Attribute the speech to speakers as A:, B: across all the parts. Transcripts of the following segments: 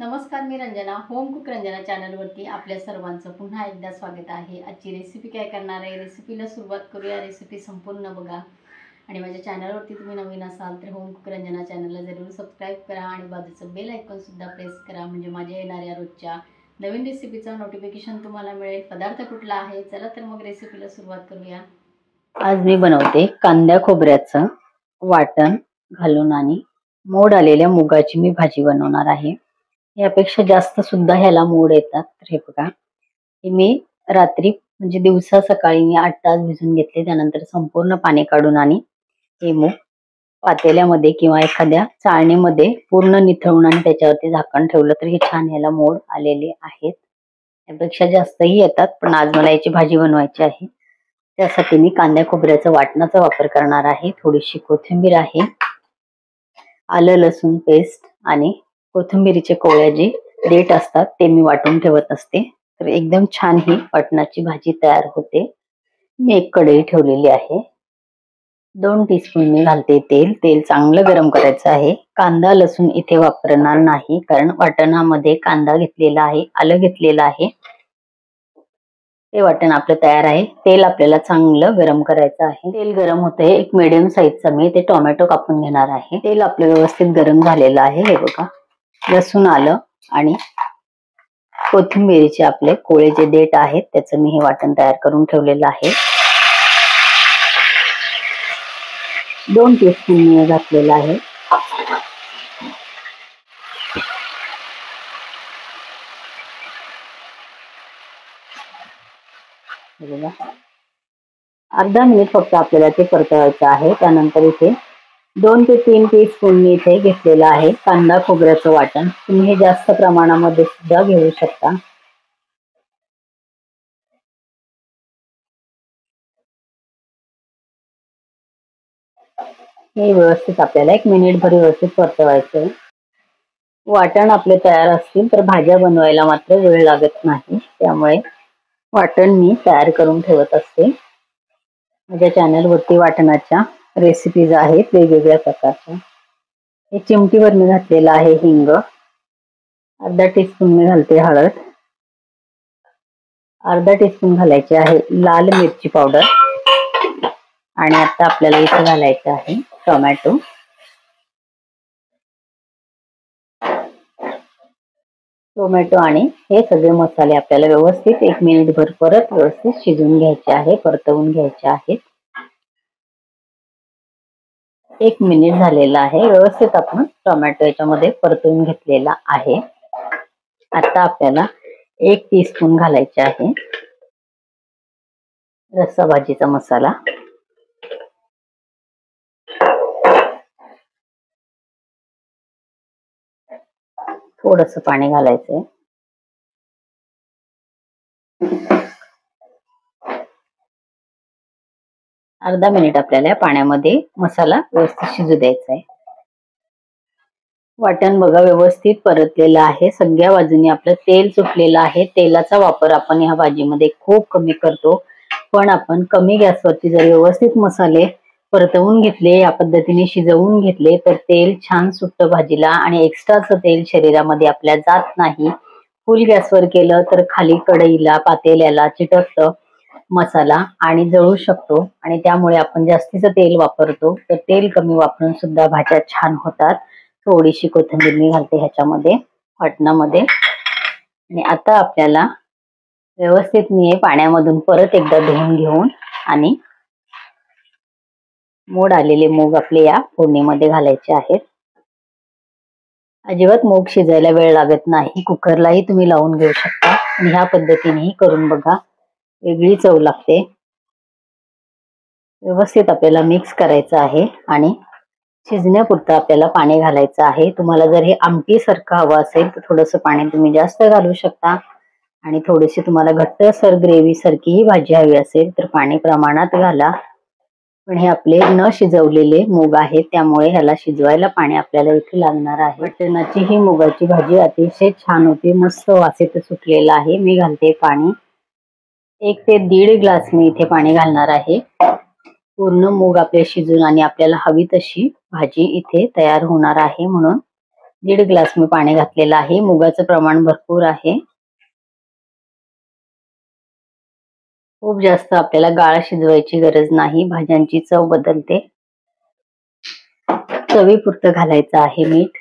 A: नमस्कार, मी Ranjana. Home cook Ranjana चॅनलवरती आपल्या सर्वांचं पुन्हा एकदा स्वागत आहे. आजची रेसिपी काय करणार आहे, रेसिपीला सुरुवात करूया. रेसिपी संपूर्ण बघा आणि माझ्या चॅनलवरती तुम्ही नवीन असाल तर होम कुक रंजना चॅनलला जरूर सबस्क्राईब करा आणि बाजूचं बेल आयकॉनसुद्धा प्रेस करा, म्हणजे माझ्या येणाऱ्या रोजच्या नवीन रेसिपीचा नोटिफिकेशन तुम्हाला मिळेल. पदार्थ कुठला आहे, चला तर मग रेसिपीला सुरुवात करूया. आज मी बनवते कांद्या खोबऱ्याचं वाटण घालून आणि मोड आलेल्या मुगाची मी भाजी बनवणार आहे. यापेक्षा जास्त सुद्धा ह्याला मोड येतात. तर हे बघा, हे मी रात्री म्हणजे दिवसा सकाळी मी 8 तास भिजून घेतले. त्यानंतर संपूर्ण पाणी काढून आणि हे मूग पातेल्यामध्ये किंवा एखाद्या चाळणीमध्ये पूर्ण निथळून आणि त्याच्यावरती झाकण ठेवलं तर हे छान ह्याला मोड आलेले आहेत. यापेक्षा जास्तही येतात, पण आज मला याची भाजी बनवायची आहे. त्यासाठी मी कांद्या खोबऱ्याचं वाटणाचा वापर करणार आहे. थोडीशी कोथिंबीर आहे, आलं लसूण पेस्ट आणि कोथिंबीरीचे कोळे जे देठ असतात ते मी वाटून ठेवत असते. तर एकदम छान ही वाटणाची भाजी तयार होते. मी एक कढई ठेवलेली आहे. 2 टीस्पून मी घालते तेल. तेल चांगलं गरम करायचं आहे. कांदा लसूण इथे वापरणार नाही, कारण वाटणामध्ये कांदा घेतलेला आहे, आलं घेतलेलं आहे. ते वाटण आपलं तयार आहे. तेल आपल्याला चांगलं गरम करायचं आहे. तेल गरम होते. एक मीडियम साईजचा मी ते टोमॅटो कापून घेणार आहे. तेल आपलं व्यवस्थित गरम झालेलं आहे. हे बघा, लसूण आलं आणि कोथिंबीरीचे आपले कोळे जे देठ आहेत त्याचं मी हे वाटण तयार करून ठेवलेलं आहे. 2 टीस्पून मी घातलेलं आहे. अर्धा मिनिट फक्त आपल्याला ते परतवायचं आहे. त्यानंतर इथे 2 ते 3 टीस्पून मी इथे घेतलेलं आहे कांदा खोबऱ्याचं वाटण. तुम्ही हे जास्त प्रमाणामध्ये सुद्धा घेऊ शकता. हे व्यवस्थित आपल्याला 1 मिनिटभर व्यवस्थित परतवायचं. वाटण आपले तयार असतील तर भाज्या बनवायला मात्र वेळ लागत नाही. त्यामुळे वाटण मी तयार करून ठेवत असते. माझ्या चॅनलवरती वाटणाच्या रेसिपीज आहेत वेगवेगळ्या प्रकारच्या. हे चिमटीभर मी घातलेलं आहे हिंग. अर्धा टीस्पून मी घालते हळद. अर्धा टीस्पून घालायचे आहे लाल मिरची पावडर. आणि आता आपल्याला इथे घालायचं आहे टोमॅटो. आणि हे सगळे मसाले आपल्याला व्यवस्थित 1 मिनिटभर परत व्यवस्थित शिजवून घ्यायचे आहे, परतवून घ्यायचे आहेत. 1 मिनिट झालेला आहे. व्यवस्थित आपण टोमॅटो याच्यामध्ये परतवून घेतलेला आहे. आता आपल्याला 1 टीस्पून घालायचे आहे रस्सा भाजीचा मसाला. थोडस पाणी घालायचंय. अर्धा मिनिट आपल्याला पाण्यामध्ये मसाला व्यवस्थित शिजू द्यायचा आहे. वाटण बघा व्यवस्थित परतलेलं आहे. सगळ्या बाजूने आपलं तेल सुटलेलं आहे. तेलाचा वापर आपण ह्या भाजीमध्ये खूप कमी करतो, पण आपण कमी गॅसवरती जर व्यवस्थित मसाले परतवून घेतले, या पद्धतीने शिजवून घेतले तर तेल छान सुटतं भाजीला आणि एक्स्ट्राचं तेल शरीरामध्ये आपल्या जात नाही. फुल गॅसवर केलं तर खाली कढईला पातेल्याला चिटकतं मसाला आणि जळू शकतो, आणि त्यामुळे आपण जास्तीचं तेल वापरतो. तर तेल कमी वापरून सुद्धा भाज्या छान होतात. थोडीशी कोथिंबीर मी घालते ह्याच्यामध्ये वाटणामध्ये. आणि आता आपल्याला व्यवस्थित मी हे पाण्यामधून परत एकदा धुवून घेऊन आणि मोड आलेले मूग आपले या फोडणीमध्ये घालायचे आहेत. अजिबात मूग शिजायला वेळ लागत नाही. कुकरलाही तुम्ही लावून घेऊ शकता आणि ह्या पद्धतीनेही करून बघा, वेगळी चव लागते. व्यवस्थित आपल्याला मिक्स करायचं आहे आणि शिजण्यापुरतं आपल्याला पाणी घालायचं आहे. तुम्हाला जर हे आमटी सारखं हवं असेल तर थोडंसं पाणी तुम्ही जास्त घालू शकता, आणि थोडीशी तुम्हाला घट्टसर ग्रेव्ही सारखी ही भाजी हवी असेल तर पाणी प्रमाणात घाला. पण हे आपले न शिजवलेले मूग आहेत, त्यामुळे ह्याला शिजवायला पाणी आपल्याला इथे लागणार आहे. वाटणाची ही मुगाची भाजी अतिशय छान होती. मस्त वास इथे सुटलेला आहे. मी घालते पाणी. 1 ते 1.5 ग्लास मी इथे पाणी घालणार आहे. पूर्ण मूग आपले शिजून आणि आपल्याला हवी तशी भाजी इथे तयार होणार आहे, म्हणून 1.5 ग्लास मी पाणी घातलेलं आहे. मुगाचं प्रमाण भरपूर आहे. खूप जास्त आपल्याला गाळ शिजवायची गरज नाही, भाज्यांची चव बदलते. चवीपुरतं घालायचं आहे मीठ.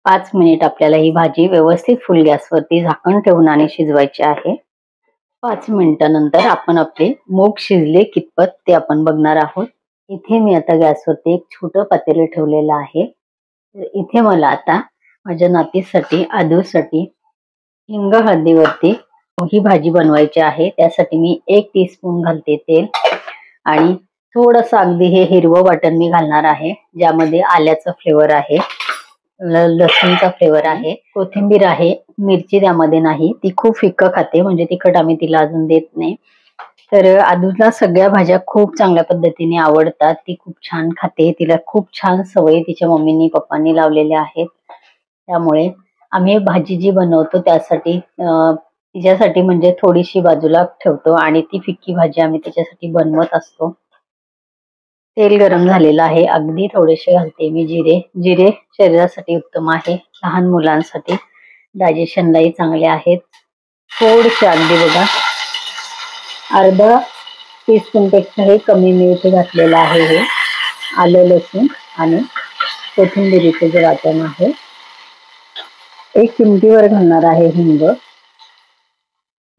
A: 5 मिनिट आपल्याला ही भाजी व्यवस्थित फुल गॅसवरती झाकण ठेवून आणि शिजवायची आहे. 5 मिनिटानंतर आपण आपले मूग शिजले कितपत ते आपण बघणार आहोत. इथे मी आता गॅसवरती एक छोटं पातेलं ठेवलेलं आहे. इथे मला आता माझ्या नातीसाठी, आदूसाठी हिंग हळदीवरती ही भाजी बनवायची आहे. त्यासाठी मी 1 टीस्पून घालते तेल आणि थोडंसं अगदी हे हिरवं वाटण मी घालणार आहे, ज्यामध्ये आल्याचं फ्लेवर आहे, लसूणचा फ्लेवर आहे, कोथिंबीर आहे. मिरची त्यामध्ये नाही, ती खूप फिक्कं खाते, म्हणजे तिखट आम्ही तिला अजून देत नाही. तर आदूला सगळ्या भाज्या खूप चांगल्या पद्धतीने आवडतात. ती खूप छान खाते. तिला खूप छान सवयी तिच्या मम्मीनी पप्पांनी लावलेल्या आहेत. त्यामुळे आम्ही भाजी जी बनवतो त्यासाठी तिच्यासाठी म्हणजे थोडीशी बाजूला ठेवतो आणि ती फिक्की भाजी आम्ही तिच्यासाठी बनवत असतो. तेल गरम झालेलं आहे. अगदी थोडेसे घालते मी जिरे. जिरे शरीरासाठी उत्तम आहे. लहान मुलांसाठी डायजेशनलाही चांगले आहेत. थोडेसे अगदी बघा अर्धा टीस्पून पेक्षाही कमी मीठ घातलेलं आहे. हे आलं, लसूण आणि कोथिंबिरीचे जे वाटण आहे. 1 चिमटीवर घालणार आहे हिंग.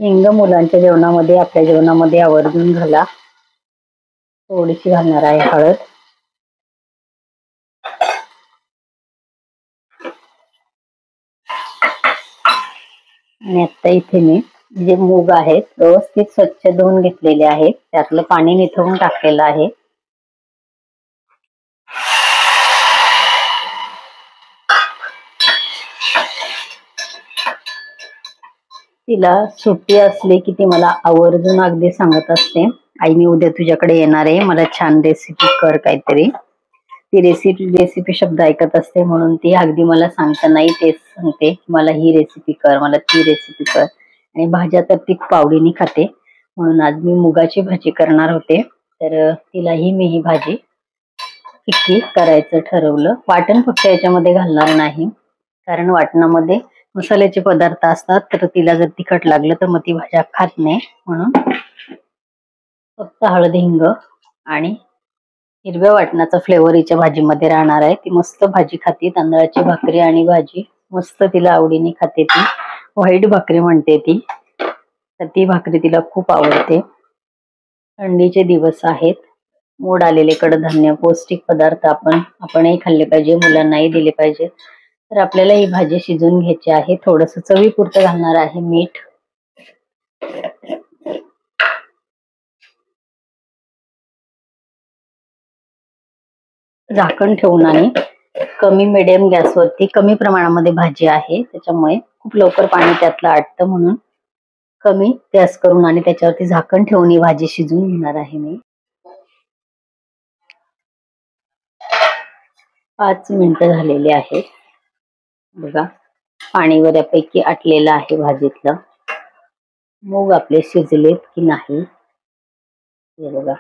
A: हिंग मुलांच्या जेवणामध्ये, आपल्या जेवणामध्ये आवर्जून घाला. थोडीशी घालणार आहे हळद. आणि आता इथे मी जे मूग आहेत व्यवस्थित स्वच्छ धुवून घेतलेले आहेत. त्यातलं पाणी निथळून टाकलेलं आहे. तिला सुट्टी असली की ती मला आवर्जून अगदी सांगत असते, आई मी उद्या तुझ्याकडे येणार आहे, मला छान रेसिपी कर काहीतरी. ती रेसिपी शब्द ऐकत असते, म्हणून ती अगदी मला सांगतानाही तेच सांगते, मला ही रेसिपी कर, मला ती रेसिपी कर. आणि भाज्या तर ती खूप आवडीने खाते, म्हणून आज मी मुगाची भाजी करणार होते. तर तिलाही मी ही भाजी फिक्की करायचं ठरवलं. वाटण फक्त याच्यामध्ये घालणार नाही, कारण वाटणामध्ये मसाल्याचे पदार्थ असतात, तर तिला जर तिखट लागलं तर मग ती भाज्या खात नाही. म्हणून फक्त हळद, हिंग आणि हिरव्या वाटणाचा फ्लेवर हिच्या भाजीमध्ये राहणार आहे. ती मस्त भाजी खाते. तांदळाची भाकरी आणि भाजी मस्त तिला आवडीने खाते. ती व्हाईट भाकरी म्हणते ती, तर ती भाकरी तिला खूप आवडते. थंडीचे दिवस आहेत. मोड आलेले कडधान्य, पौष्टिक पदार्थ आपणही खाल्ले पाहिजे, मुलांनाही दिले पाहिजे. तर आपल्याला ही भाजी शिजवून घ्यायची आहे. थोडंसं चवीपुरतं घालणार आहे मीठ. झाकण ठेवून आणि कमी मिडियम गॅसवरती, कमी प्रमाणामध्ये भाजी आहे त्याच्यामुळे खूप लवकर पाणी त्यातलं आटतं, म्हणून कमी गॅस करून आणि त्याच्यावरती झाकण ठेवून ही भाजी शिजवून घेणार आहे मी. 5 मिनिटं झालेली आहेत. बघा पाणी बऱ्यापैकी आटलेलं आहे भाजीतलं. मूग आपले शिजलेत की नाही हे बघा,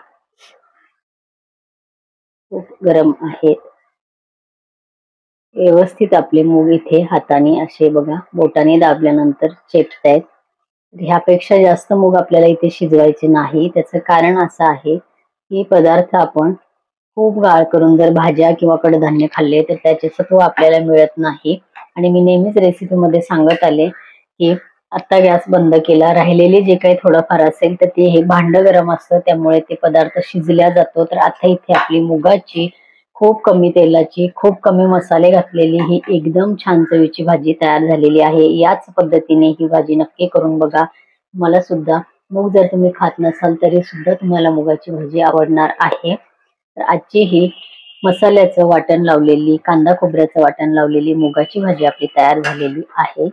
A: खूप गरम आहेत. व्यवस्थित आपले मूग इथे हाताने असे बघा बोटाने दाबल्यानंतर चेपतायत. ह्यापेक्षा जास्त मूग आपल्याला इथे शिजवायचे नाही. त्याचं कारण असं आहे की पदार्थ आपण खूप गाळ करून जर भाज्या किंवा कडधान्य खाल्ले तर त्याचे सत्व आपल्याला मिळत नाही. आणि मी नेहमीच रेसिपीमध्ये सांगत आले की आता गॅस बंद केला, राहिलेले जे काही थोडंफार असेल तर ते हे भांड गरम असतं, त्यामुळे ते पदार्थ शिजल्या जातो. तर आता इथे आपली मुगाची खूप कमी तेलाची, खूप कमी मसाले घातलेली ही एकदम छान चवीची भाजी तयार झालेली आहे. याच पद्धतीने ही भाजी नक्की करून बघा. मला सुद्धा मूग जर तुम्ही खात नसाल तरी सुद्धा तुम्हाला मुगाची भाजी आवडणार आहे. तर आजची ही मसाल्याचं वाटण लावलेली, कांदा खोबऱ्याचं वाटण लावलेली मुगाची भाजी आपली तयार झालेली आहे.